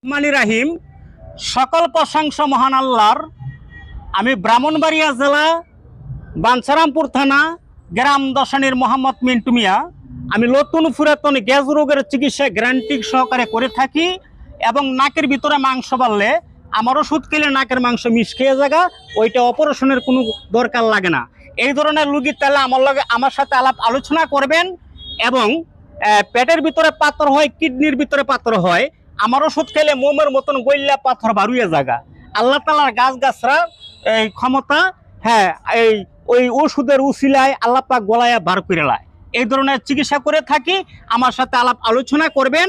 রহমানি রাহিম। সকল প্রশংসা মহান আল্লাহর। আমি ব্রাহ্মণবাড়িয়া জেলা বাঞ্ছারামপুর থানা গ্রাম দশানির মোহাম্মদ মিন্টু মিয়া। আমি নতুন পুরাতন গ্যাস রোগের চিকিৎসা গ্যারান্টি সহকারে করে থাকি এবং নাকের ভিতরে মাংস বাড়লে আমার ওষুধ খেলে নাকের মাংস মিশ খেয়ে জায়গা ওইটা অপারেশনের কোনো দরকার লাগে না। এই ধরনের রুগীর তাহলে আমার সাথে আলাপ আলোচনা করবেন। এবং পেটের ভিতরে পাথর হয়, কিডনির ভিতরে পাথর হয়, আমার ওষুধ খেলে মোমের মতন গইল্লা পাথর বাড়ুয়ে জায়গা। আল্লাহ তাআলার গাছগাছরা এই ক্ষমতা, হ্যাঁ, এই ওই ওষুধের উসিলায় আল্লাহ পাক গলায়া বার করে লায়। এই ধরনের চিকিৎসা করে থাকি। আমার সাথে আলাপ আলোচনা করবেন।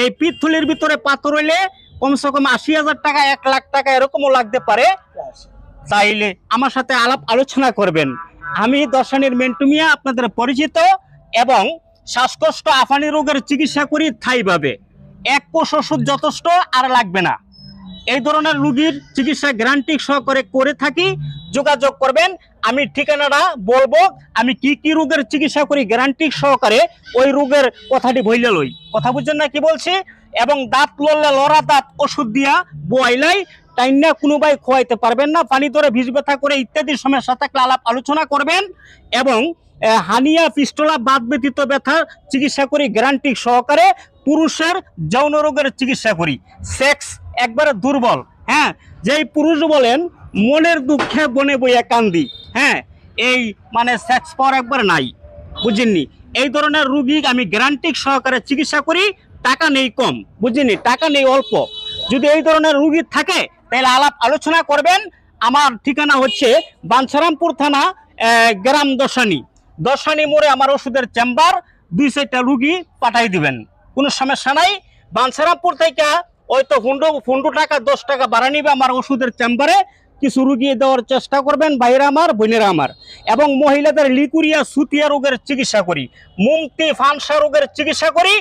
এই পিত্থলির ভিতরে পাথর হইলে কমসে কম ৮০,০০০ টাকা, ১ লাখ টাকা এরকমও লাগতে পারে। চাইলে আমার সাথে আলাপ আলোচনা করবেন। আমি দর্শনের মিন্টু মিয়া, আপনাদের পরিচিত, এবং শ্বাসকষ্ট আফানি রোগের চিকিৎসা করি স্থায়ীভাবে। এক কোষ ওষুধ যথেষ্ট, আর লাগবে না। এই ধরনের রোগীর চিকিৎসা গ্যারান্টি সহকারে করে থাকি। যোগাযোগ করবেন। আমি ঠিকানাটা বলবো, আমি কি কি রোগের চিকিৎসা করি গ্যারান্টি সহকারে, ওই রোগের কথাটি বইলে লই। কথা বুঝছেন না কি বলছি? এবং দাঁত লড়লে লড়া দাঁত ওষুধ দিয়া বইলাই টাইনা কোনো ভাই খোয়াইতে পারবেন না। পানি ধরে ভিজ ব্যথা করে ইত্যাদি সমস্যা থাকলে আলাপ আলোচনা করবেন। এবং হানিয়া পিস্টলা বাত ব্যতীত ব্যথার চিকিৎসা করি গ্যারান্টি সহকারে। পুরুষের যৌন রোগের চিকিৎসা করি। সেক্স একবারে দুর্বল, হ্যাঁ, যেই পুরুষ বলেন মনের দুঃখে বনে বইয়া কান্দি, হ্যাঁ, এই মানে সেক্স পাওয়ার একবার নাই, বুঝেননি? এই ধরনের রুগী আমি গ্যারান্টি সহকারে চিকিৎসা করি। টাকা নেই কম, বুঝেননি? টাকা নেই অল্প। যদি এই ধরনের রুগী থাকে তাহলে আলাপ আলোচনা করবেন। আমার ঠিকানা হচ্ছে বাঞ্ছারামপুর থানা গ্রাম দশানি মোড়ে আমার ওষুধের চেম্বার। ২-৪টা রুগী পাঠাই দিবেন, কোনো সমস্যা নাই। বাঞ্ছারামপুর থেকে হয়তো 15 টাকা 10 টাকা বাড়া নিবে আমার ওষুধের চেম্বারে। কিছু রুগী দেওয়ার চেষ্টা করবেন, ভাইরা আমার, বোনেরা আমার। এবং মহিলাদের লিকুরিয়া সুতিয়া রোগের চিকিৎসা করি, মুমতি ফানসা রোগের চিকিৎসা করি।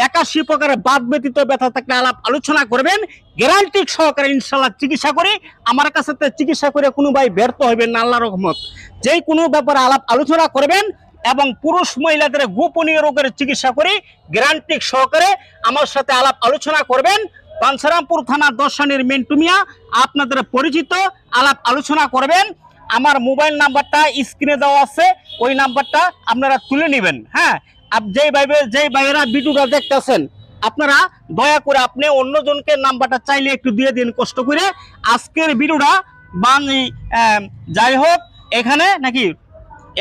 ৮১ প্রকারের বাত ব্যতীত ব্যথা থাকলে আলাপ আলোচনা করবেন। গ্যারান্টি সহকারে ইনশাল্লাহ চিকিৎসা করি। আমার কাছে চিকিৎসা করে কোনো ভাই ব্যর্থ হইবেন না, আল্লাহর রহমত। যে কোনো ব্যাপারে আলাপ আলোচনা করবেন। এবং পুরুষ মহিলাদের গোপনীয় রোগের চিকিৎসা করি গ্যারান্টি সহকারে। আমার সাথে আলাপ আলোচনা করবেন। বাঞ্ছারামপুর থানা দশানির মিন্টু মিয়া, আপনাদের পরিচিত। আলাপ আলোচনা করবেন। আমার মোবাইল নাম্বারটা স্ক্রিনে দেওয়া আছে, ওই নাম্বারটা আপনারা তুলে নেবেন। হ্যাঁ, যেই ভাইয়েরা ভিডিওটা দেখতেছেন, আপনারা দয়া করে আপনি অন্যজনকে নাম্বারটা চাইলে একটু দিয়ে দিন কষ্ট করে। আজকের ভিডিওটা যাই হোক, এখানে নাকি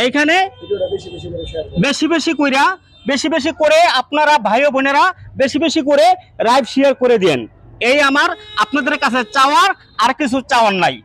এইখানে বেশি বেশি করে আপনারা ভাই ও বোনেরা বেশি বেশি করে লাইভ শেয়ার করে দেন। এই আমার আপনাদের কাছে চাওয়ার, আর কিছু চাওয়ার নাই।